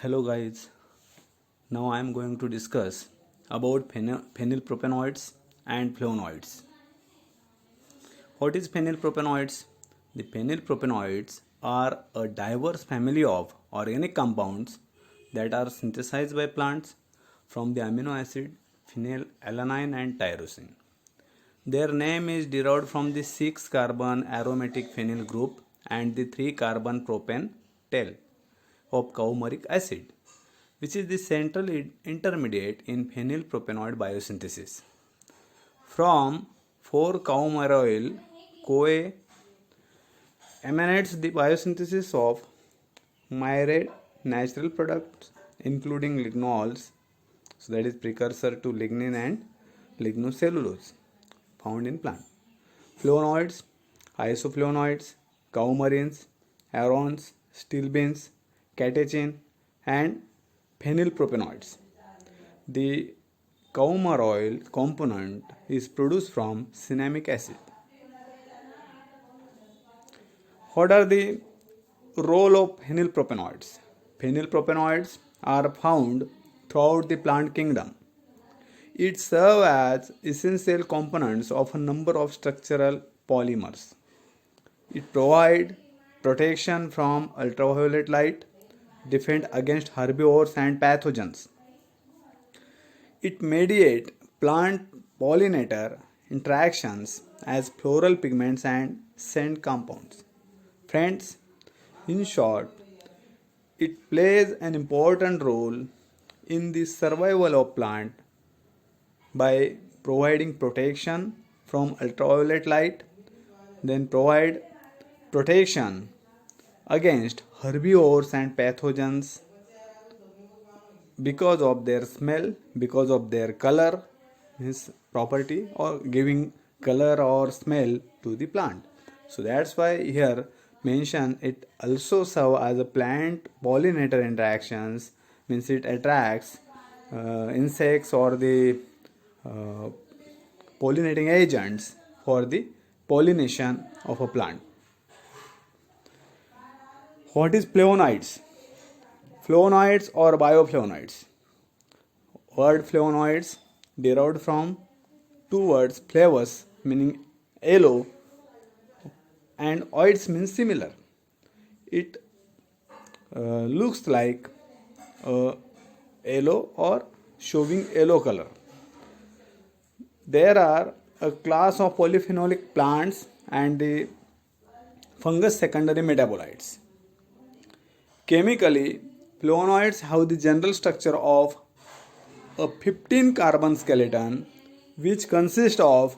Hello guys, now I am going to discuss about phenylpropanoids and flavonoids. What is phenylpropanoids? The phenylpropanoids are a diverse family of organic compounds that are synthesized by plants from the amino acid phenylalanine and tyrosine. Their name is derived from the 6 carbon aromatic phenyl group and the 3 carbon propane tail of coumaric acid, which is the central intermediate in phenylpropanoid biosynthesis. From 4-coumaryl CoA emanates the biosynthesis of myriad natural products including lignols, so that is precursor to lignin and lignocellulose found in plant. Flavonoids, isoflavonoids, coumarins, arones, stilbenes, catechin and phenylpropanoids. The coumaryl component is produced from cinnamic acid. What are the role of phenylpropanoids? Phenylpropanoids are found throughout the plant kingdom. It serves as essential components of a number of structural polymers. It provides protection from ultraviolet light, defend against herbivores and pathogens. It mediates plant pollinator interactions as floral pigments and scent compounds. Friends, in short, it plays an important role in the survival of plant by providing protection from ultraviolet light, then provide protection against herbivores and pathogens because of their smell, because of their color, means property or giving color or smell to the plant. So that's why here mention it also serve as a plant pollinator interactions, means it attracts insects or the uh, pollinating agents for the pollination of a plant. What is flavonoids? Flavonoids or bioflavonoids. Word flavonoids derived from two words flavors meaning yellow and oids means similar. It looks like yellow or showing yellow color. There are a class of polyphenolic plants and the fungus secondary metabolites. Chemically, flavonoids have the general structure of a 15 carbon skeleton which consists of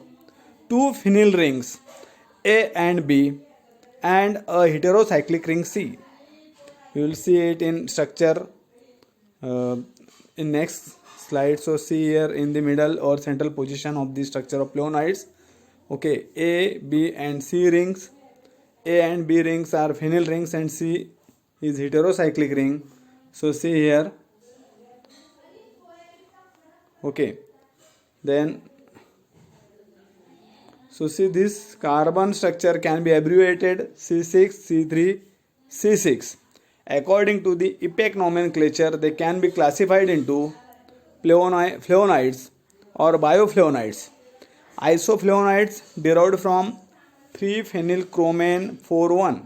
two phenyl rings A and B and a heterocyclic ring C. You will see it in structure in next slide. So see here in the middle or central position of the structure of flavonoids. Okay, A, B and C rings. A and B rings are phenyl rings and C is heterocyclic ring. So see here. Okay, then so see this carbon structure can be abbreviated C6, C3, C6. According to the IPAC nomenclature, they can be classified into flavonoids or bioflavonoids. Isoflavonoids derived from 3-phenylchromane 4,1.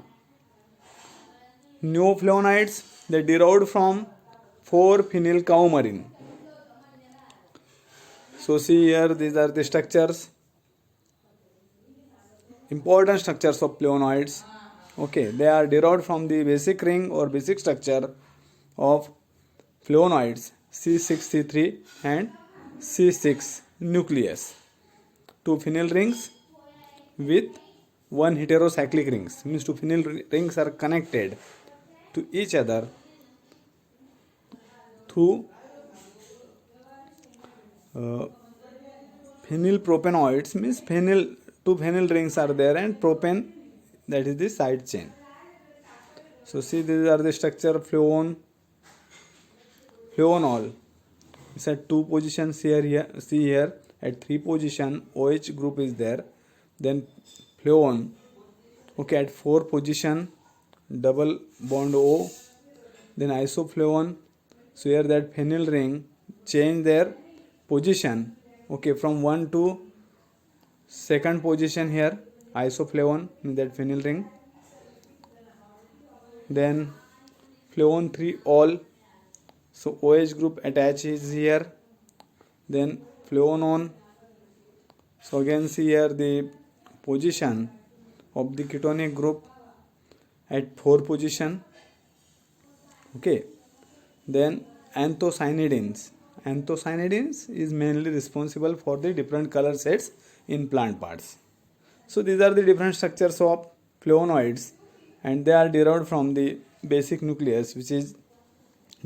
Neoflavonoids they derived from 4-phenylcoumarin. So see here, these are the structures, important structures of flavonoids. Okay, they are derived from the basic ring or basic structure of flavonoids C6C3 and C6 nucleus. Two phenyl rings with one heterocyclic rings, means two phenyl rings are connected to each other through phenylpropanoids, means phenyl, two phenyl rings are there and propane, that is the side chain. So see, these are the structure flavonol. It's at two positions here. See here at 3 position OH group is there. Then flavone. Okay, at 4 position double bond O. Then isoflavone So here that phenyl ring change their position, okay, from 1 to second position here, isoflavone in that phenyl ring. Then flavone 3 all, so OH group attaches here. Then flavonone, so again see here the position of the ketonic group at 4 position, okay. Then anthocyanidins is mainly responsible for the different color sets in plant parts. So these are the different structures of flavonoids, and they are derived from the basic nucleus, which is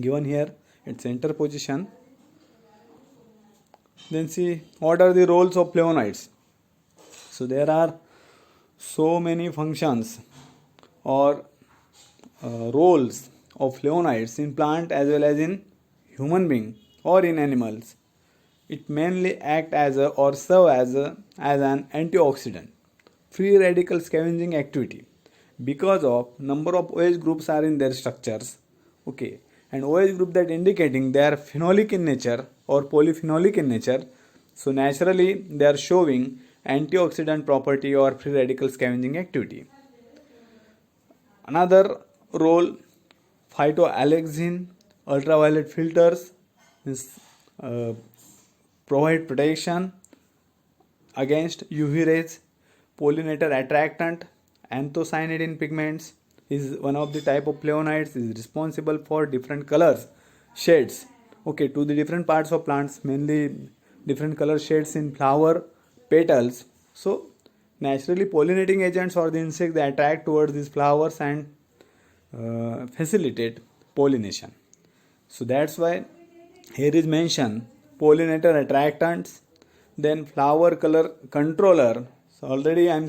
given here at center position. Then see what are the roles of flavonoids. So there are so many functions or roles of flavonoids in plant as well as in human being or in animals. It mainly act as a or serve as an antioxidant, free radical scavenging activity, because of number of OH groups are in their structures, okay, and OH group that indicating they are phenolic in nature or polyphenolic in nature. So naturally they are showing antioxidant property or free radical scavenging activity. Another role, phytoalexin, ultraviolet filters, means provide protection against UV rays. Pollinator attractant, anthocyanidin pigments is one of the type of flavonoids, is responsible for different colors, shades, okay, to the different parts of plants, mainly different color shades in flower, petals. So naturally pollinating agents or the insects, they attract towards these flowers and facilitate pollination. So that's why here is mentioned pollinator attractants, then flower color controller. So already I'm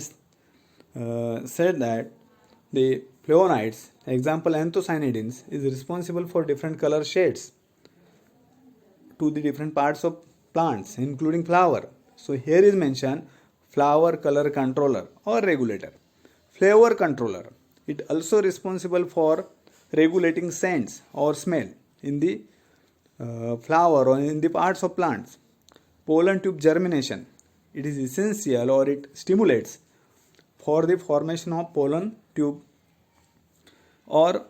said that the flavonoids, example anthocyanidins, is responsible for different color shades to the different parts of plants including flower. So here is mentioned flower color controller or regulator. Flavor controller, it also responsible for regulating scents or smell in the flower or in the parts of plants. Pollen tube germination, it is essential or it stimulates for the formation of pollen tube or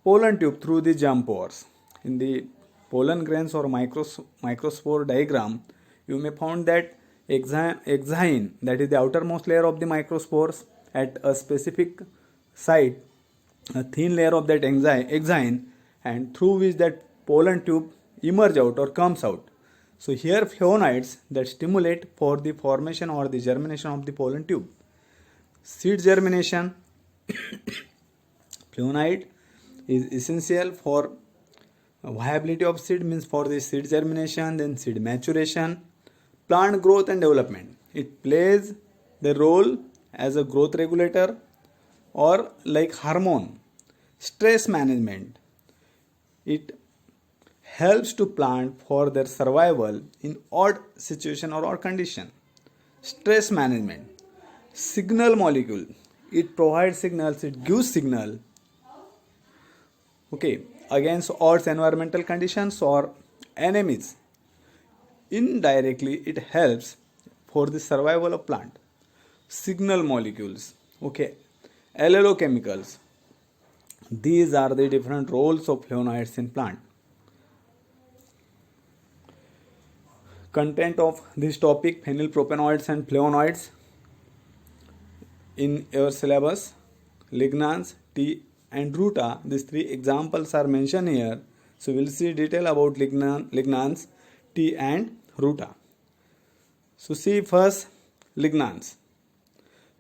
pollen tube through the germ pores. In the pollen grains or microspore diagram, you may find that exine, that is the outermost layer of the microspores, at a specific site, a thin layer of that exine, and through which that pollen tube emerge out or comes out. So here flavonoids that stimulate for the formation or the germination of the pollen tube. Seed germination, flavonoid is essential for viability of seed, means for the seed germination, then seed maturation, plant growth and development. It plays the role as a growth regulator or like hormone. Stress management, it helps to plant for their survival in odd situation or odd condition. Stress management. Signal molecule, it provides signals, it gives signal, okay, against odds environmental conditions or enemies. Indirectly it helps for the survival of plant. Signal molecules, okay, allelochemicals, these are the different roles of flavonoids in plant. Content of this topic, phenylpropanoids and flavonoids, in your syllabus, lignans, tea and ruta, these three examples are mentioned here. So we'll see detail about lignans, tea and ruta. So see first lignans.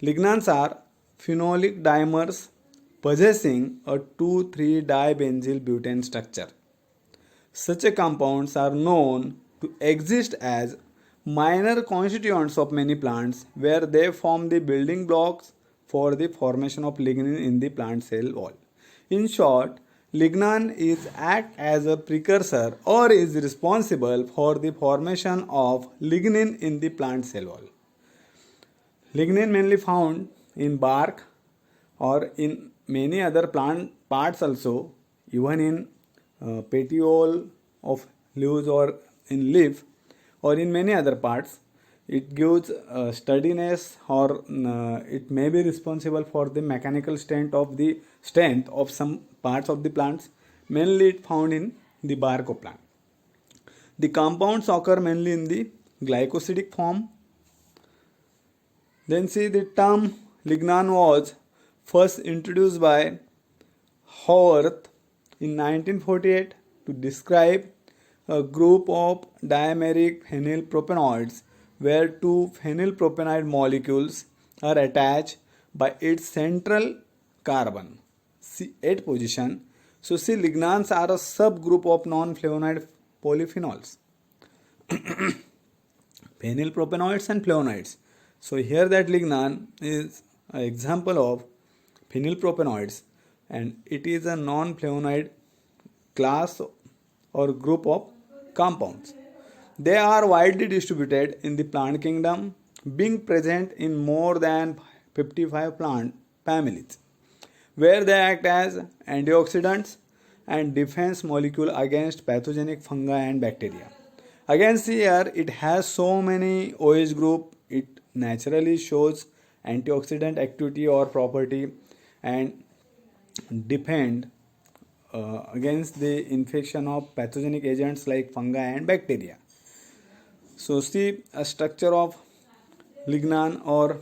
Lignans are phenolic dimers possessing a 2,3-dibenzyl butane structure. Such a compounds are known to exist as minor constituents of many plants, where they form the building blocks for the formation of lignin in the plant cell wall. In short, lignan is act as a precursor or is responsible for the formation of lignin in the plant cell wall. Lignin mainly found in bark or in many other plant parts also, even in petiole of leaves or in leaf or in many other parts. It gives sturdiness, or it may be responsible for the mechanical strength of some parts of the plants. Mainly it found in the bark of plant. The compounds occur mainly in the glycosidic form. Then see, the term lignan was first introduced by Haworth in 1948 to describe a group of dimeric phenylpropanoids where two phenylpropanide molecules are attached by its central carbon C8 position. So see, lignans are a subgroup of non-flavonoid polyphenols, phenylpropanoids and flavonoids. So here that lignan is an example of phenylpropanoids, and it is a non-flavonoid class or group of compounds. They are widely distributed in the plant kingdom, being present in more than 55 plant families, where they act as antioxidants and defense molecule against pathogenic fungi and bacteria. Again, see here, it has so many OH group, it naturally shows antioxidant activity or property and defend against the infection of pathogenic agents like fungi and bacteria. So see a structure of lignan or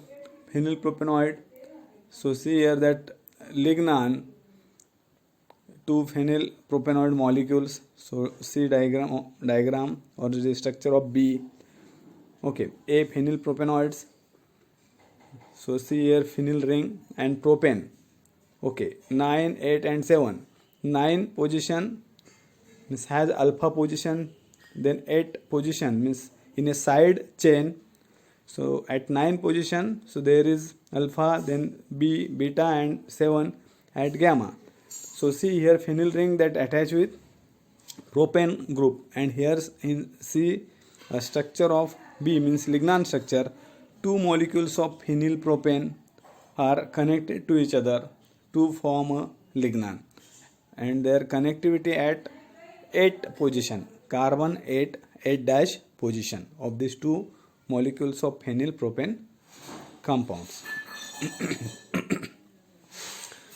phenylpropanoid. So see here that lignan, two phenylpropanoid molecules. So see diagram or the structure of B. Okay, A phenylpropanoids. So see here phenyl ring and propane. Okay, 9, 8 and 7. 9 position means has alpha position, then 8 position means in a side chain. So at 9 position, so there is alpha, then B, beta and 7 at gamma. So see here phenyl ring that attach with propane group, and here in C a structure of B means lignan structure. Two molecules of phenylpropane are connected to each other to form a lignan, and their connectivity at 8 position, carbon 8 dash position of these two molecules of phenylpropane compounds.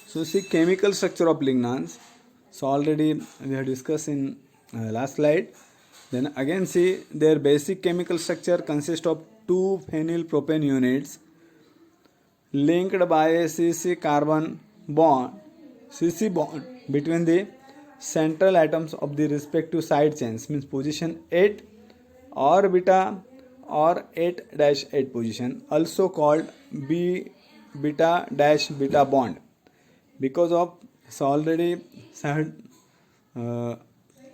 So see chemical structure of lignans. So already we have discussed in last slide. Then again see their basic chemical structure consists of two phenylpropane units linked by a CC carbon bond, CC bond between the central atoms of the respective side chains, means position 8 or beta or 8-8 position, also called B beta dash beta bond. Because of, so already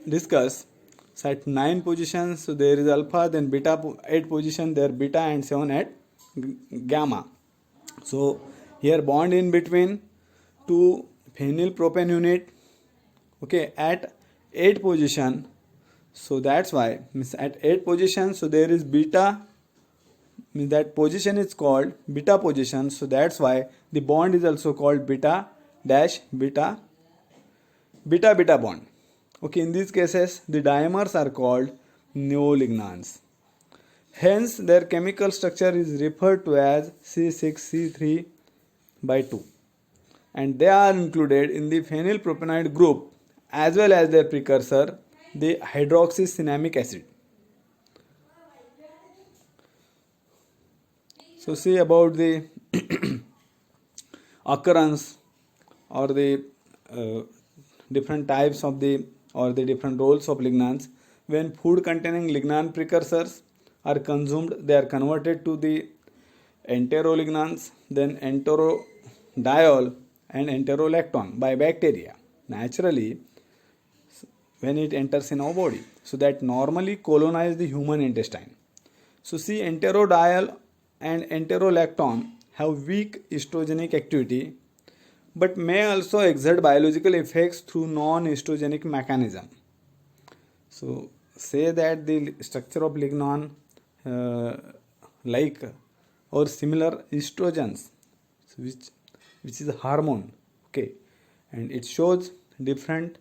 discussed, so at 9 positions, so there is alpha, then beta 8 position, there beta and 7 at gamma. So here bond in between two phenylpropane unit, okay, at 8 position. So that's why means at 8 position, so there is beta, means that position is called beta position. So that's why the bond is also called beta dash beta beta bond. Okay, in these cases the dimers are called neolignans. Hence their chemical structure is referred to as C6C3 by 2, and they are included in the phenylpropanide group as well as their precursor, the hydroxycinnamic acid. So see about the occurrence or the different types of the or the different roles of lignans. When food containing lignan precursors are consumed, they are converted to the enterolignans, then enterodiol and enterolactone by bacteria naturally when it enters in our body, so that normally colonize the human intestine. So see, enterodiol and enterolactone have weak estrogenic activity but may also exert biological effects through non-estrogenic mechanism. So say that the structure of lignan like or similar estrogens, which is a hormone, okay, and it shows different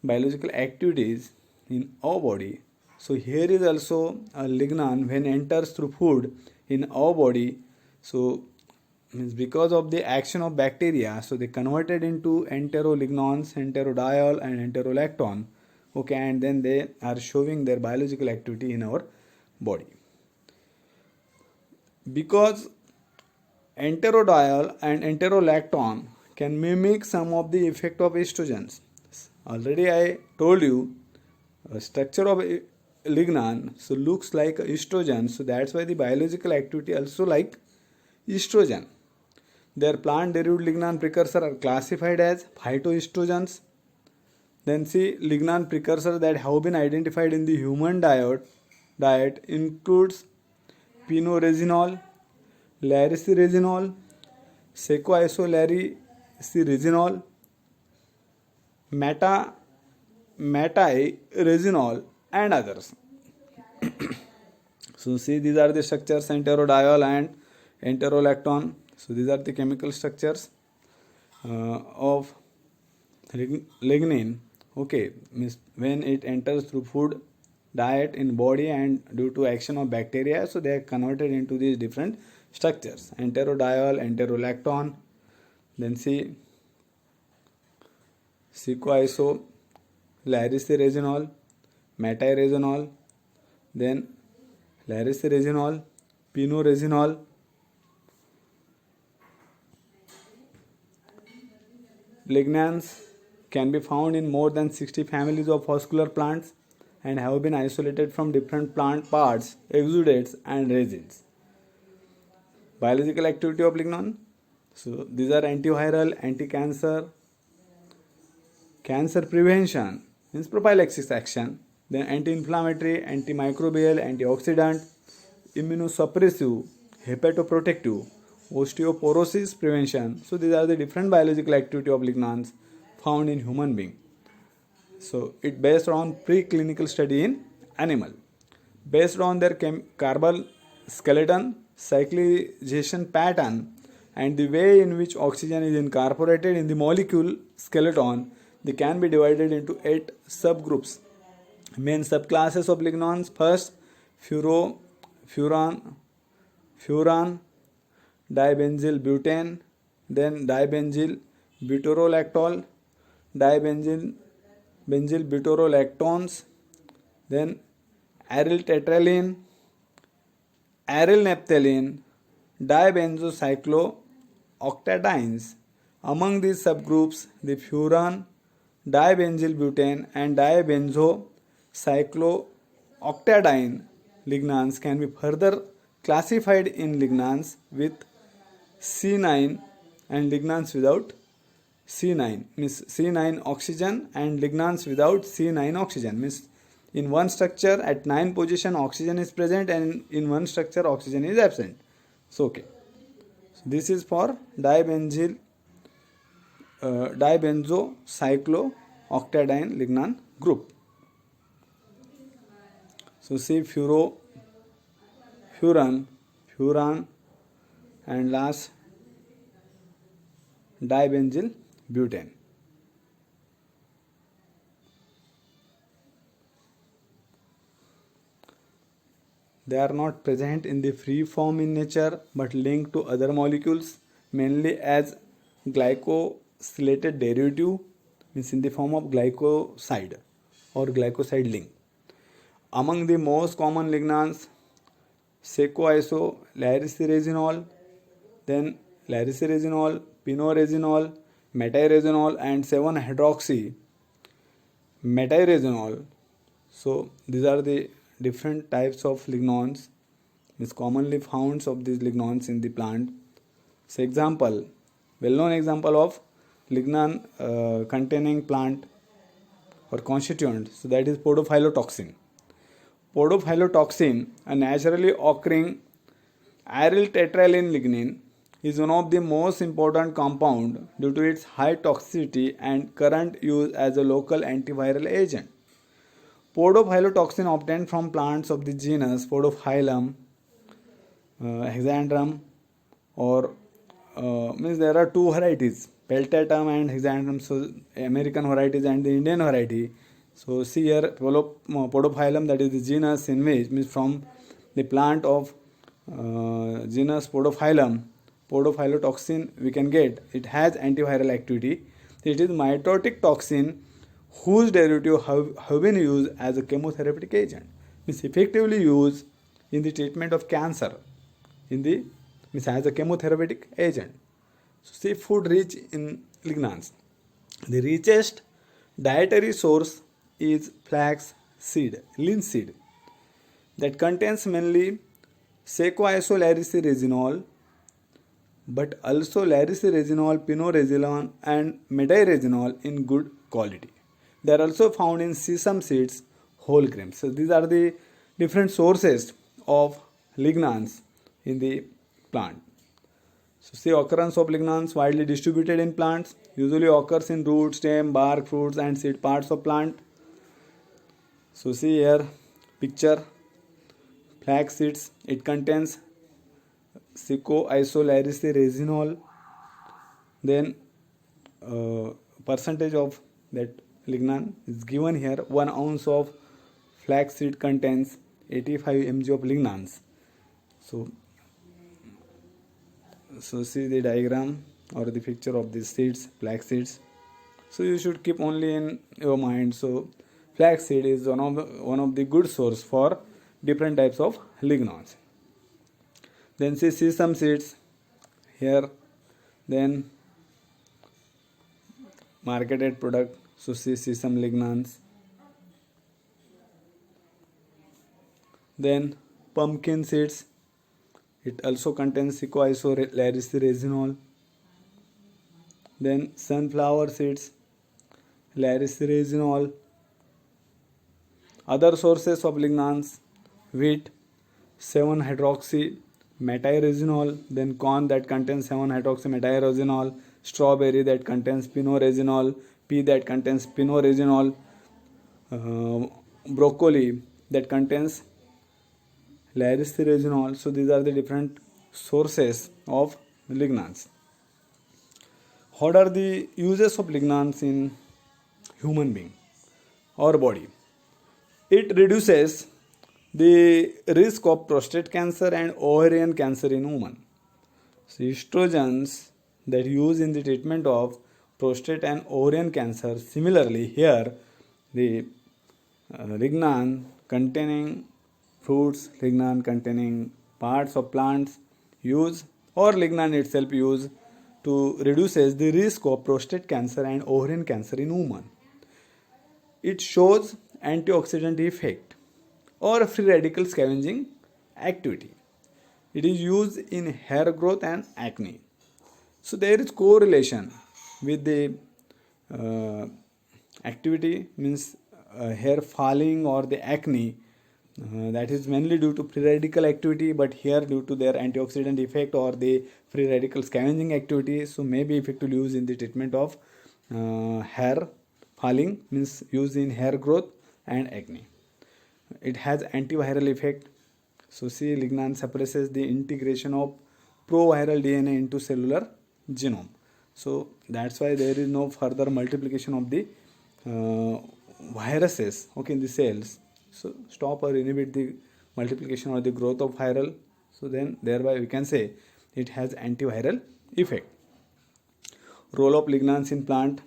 biological activities in our body. So here is also a lignan when enters through food in our body. So means because of the action of bacteria, so they converted into enterolignans, enterodiol and enterolactone. Okay, and then they are showing their biological activity in our body. Because enterodiol and enterolactone can mimic some of the effect of estrogens. Already I told you structure of lignan so looks like estrogen, so that's why the biological activity also like estrogen. Their plant derived lignan precursors are classified as phytoestrogens. Then see, lignan precursors that have been identified in the human diet includes pinoresinol, lariciresinol, secoisolariciresinol, metiresinol and others. So see, these are the structures, enterodiol and enterolactone. So these are the chemical structures of lignin. Okay, means when it enters through food, diet in body and due to action of bacteria, so they are converted into these different structures: enterodiol, enterolactone. Then see, secoiso, lariciresinol, metiresinol, then lariciresinol, pinoresinol. Lignans can be found in more than 60 families of vascular plants and have been isolated from different plant parts, exudates and resins. Biological activity of lignan. So these are antiviral, anti-cancer, cancer prevention, means prophylaxis action, then anti-inflammatory, antimicrobial, antioxidant, immunosuppressive, hepatoprotective, osteoporosis prevention. So these are the different biological activity of lignans found in human being. So it based on preclinical study in animal. Based on their carbon skeleton, cyclization pattern and the way in which oxygen is incorporated in the molecule skeleton, they can be divided into 8 subgroups. Main subclasses of lignans: first, furan, dibenzyl butane, then dibenzyl butorolactol, dibenzyl butorolactones, then aryl tetraline, aryl naphthalene, dibenzocyclooctadiens. Among these subgroups, the furan, dibenzyl butane and dibenzocyclooctadiene lignans can be further classified in lignans with C9 and lignans without C9, means C9 oxygen, and lignans without C9 oxygen, means in one structure at 9 position oxygen is present and in one structure oxygen is absent. So okay, so this is for dibenzocyclooctadiene lignan group. So see, furan and last dibenzyl butane. They are not present in the free form in nature but linked to other molecules, mainly as glycosylated derivative, means in the form of glycoside or glycoside link. Among the most common lignans, secoisolariciresinol, then lariciresinol, pinoresinol, metiresinol and 7-hydroxy metiresinol. So these are the different types of lignans, is commonly found of these lignans in the plant. So example, well-known example of lignan containing plant or constituent, so that is podophylotoxin. Podophylotoxin, a naturally occurring aryl tetraline lignin, is one of the most important compound due to its high toxicity and current use as a local antiviral agent. Podophylotoxin obtained from plants of the genus Podophyllum, Hexandrum, or means there are 2 varieties, peltatum and hexanthum, so American varieties and the Indian variety. So see here Podophyllum, that is the genus in which means from the plant of genus Podophyllum, podophyllitoxin we can get. It has antiviral activity. It is mitotic toxin whose derivative have been used as a chemotherapeutic agent. Means effectively used in the treatment of cancer means as a chemotherapeutic agent. So see, food rich in lignans. The richest dietary source is flax seed, linseed, that contains mainly sequoisolariceresinol, but also lariceresinol, pinoresinol, and mederesinol in good quality. They are also found in sesame seeds, whole grains. So these are the different sources of lignans in the plant. So see, occurrence of lignans widely distributed in plants, usually occurs in root, stem, bark, fruits and seed parts of plant. So see here picture flax seeds. It contains sequoisolariceresinol. Then percentage of that lignan is given here. 1 ounce of flax seed contains 85 mg of lignans. So see the diagram or the picture of these seeds, flax seeds. So you should keep only in your mind. So flax seed is one of the good source for different types of lignans. Then see sesame seeds here. Then marketed product. So see sesame lignans. Then pumpkin seeds. It also contains sequoisolariceresinol. Then sunflower seeds, lariceresinol. Other sources of lignans: wheat, 7-hydroxy metiresinol. Then corn, that contains 7-hydroxy metiresinol. Strawberry, that contains pinoresinol. Pea, that contains pinoresinol. Broccoli, that contains lariceresinol. So these are the different sources of lignans. What are the uses of lignans in human being or body? It reduces the risk of prostate cancer and ovarian cancer in women. So estrogens that used in the treatment of prostate and ovarian cancer. Similarly here the lignan containing fruits, lignan containing parts of plants use, or lignan itself use to reduces the risk of prostate cancer and ovarian cancer in women. It shows antioxidant effect or free radical scavenging activity. It is used in hair growth and acne. So there is correlation with the activity, means hair falling or the acne. That is mainly due to free radical activity, but here due to their antioxidant effect or the free radical scavenging activity, so may be effectively used in the treatment of hair falling, means used in hair growth and acne. It has antiviral effect. So see, lignan suppresses the integration of proviral DNA into cellular genome. So that's why there is no further multiplication of the viruses, okay, in the cells. So stop or inhibit the multiplication or the growth of viral. So then thereby we can say it has antiviral effect. Role of lignans in plant.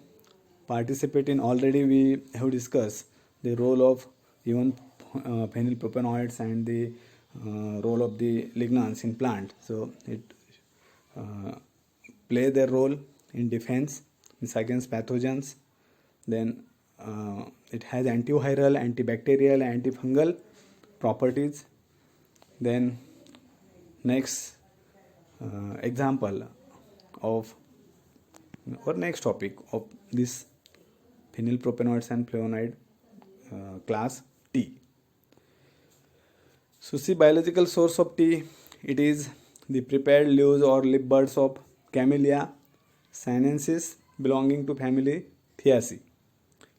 Participate in, already we have discussed the role of even phenylpropanoids and the role of the lignans in plant. So it play their role in defense against pathogens. Then it has antiviral, antibacterial, antifungal properties. Then next example of or next topic of this phenylpropanoids and flavonoid class, tea. So see, biological source of tea, it is the prepared leaves or leaf buds of Camellia sinensis belonging to family Theaceae.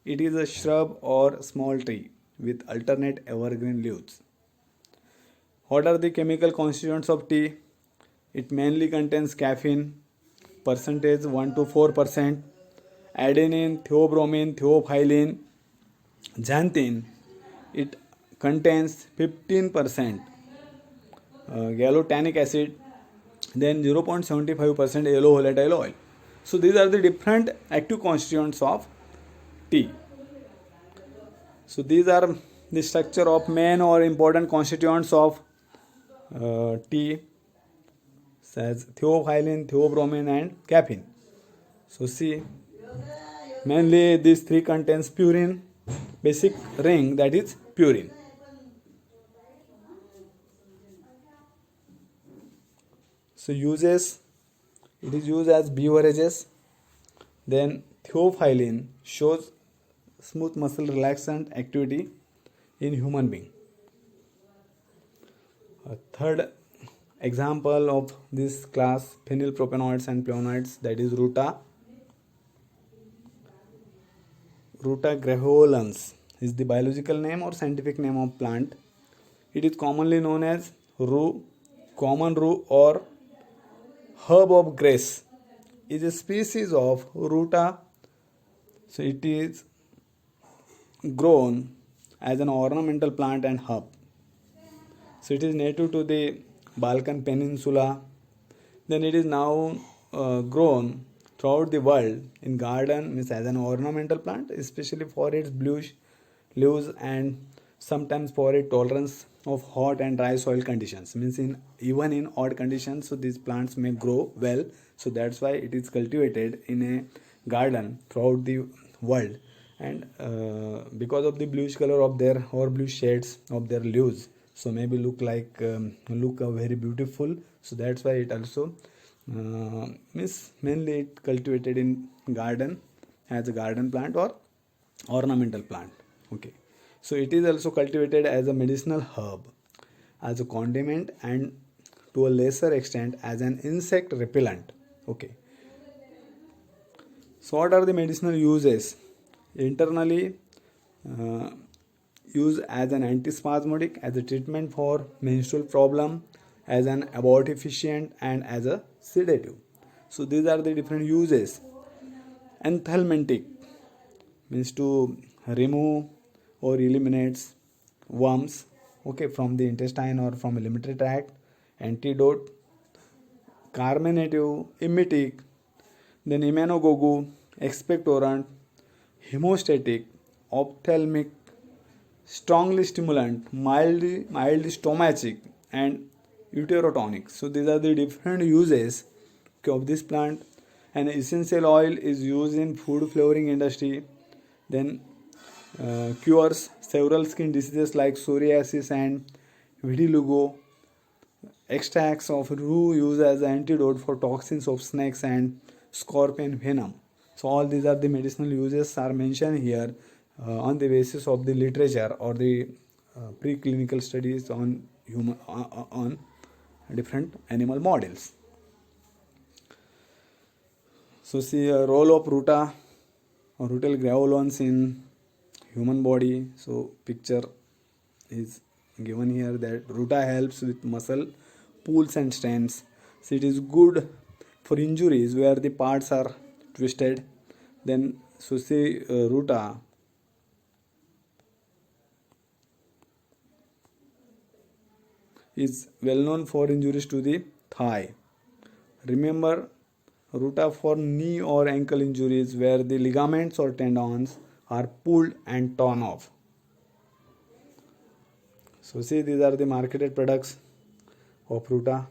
It is a shrub or small tree with alternate evergreen leaves. What are the chemical constituents of tea? It mainly contains caffeine, percentage 1 to 4%, adenine, theobromine, theophylline, xanthine, it contains 15% gallutanic acid, then 0.75% yellow volatile oil. So these are the different active constituents of tea. So these are the structure of main or important constituents of tea, as theophylline, theobromine and caffeine. So see, mainly these three contains purine, basic ring, that is purine. So uses, it is used as beverages. Then theophylline shows smooth muscle relaxant activity in human being. A third example of this class, phenylpropanoids and flavonoids, that is Ruta. Ruta graveolens is the biological name or scientific name of plant. It is commonly known as rue, common rue or herb of grace. Is a species of Ruta. So it is grown as an ornamental plant and herb. So it is native to the Balkan Peninsula. Then it is now grown throughout the world in garden, means as an ornamental plant, especially for its bluish leaves and sometimes for its tolerance of hot and dry soil conditions. Means even in odd conditions, so these plants may grow well. So that's why it is cultivated in a garden throughout the world. And because of the bluish color of their or blue shades of their leaves, so maybe look very beautiful. So that's why it also means mainly it cultivated in garden as a garden plant or ornamental plant. Okay, so it is also cultivated as a medicinal herb, as a condiment, and to a lesser extent as an insect repellent. Okay, so what are the medicinal uses? Internally, used as an antispasmodic, as a treatment for menstrual problem, as an abortifacient, and as a sedative. So these are the different uses. Anthelmintic means to remove or eliminates worms, okay, from the intestine or from alimentary tract. Antidote, carminative, emetic, then immunogogue, expectorant, hemostatic, ophthalmic, strongly stimulant, mildly stomachic, and uterotonic. So these are the different uses of this plant. And essential oil is used in food flavoring industry. Then cures several skin diseases like psoriasis and vitiligo. Extracts of rue used as antidote for toxins of snakes and scorpion venom. So all these are the medicinal uses are mentioned here on the basis of the literature or the preclinical studies on human on different animal models. So see a role of Ruta or Rutal graveolens in human body. So picture is given here that Ruta helps with muscle pulls and strains. So it is good for injuries where the parts are twisted. Then so see Ruta is well known for injuries to the thigh. Remember Ruta for knee or ankle injuries where the ligaments or tendons are pulled and torn off. So see, these are the marketed products of Ruta.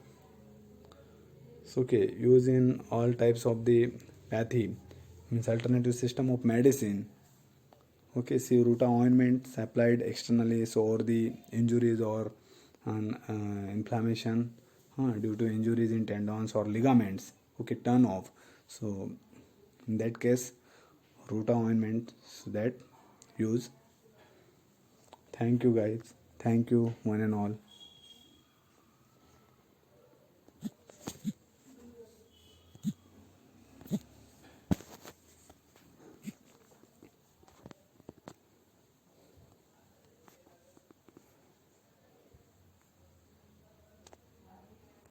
So okay, used in all types of the pathy, means alternative system of medicine. Okay, see Ruta ointments applied externally, so or the injuries or inflammation due to injuries in tendons or ligaments, okay, turn off. So in that case Ruta ointment, so that use. Thank you guys, thank you one and all.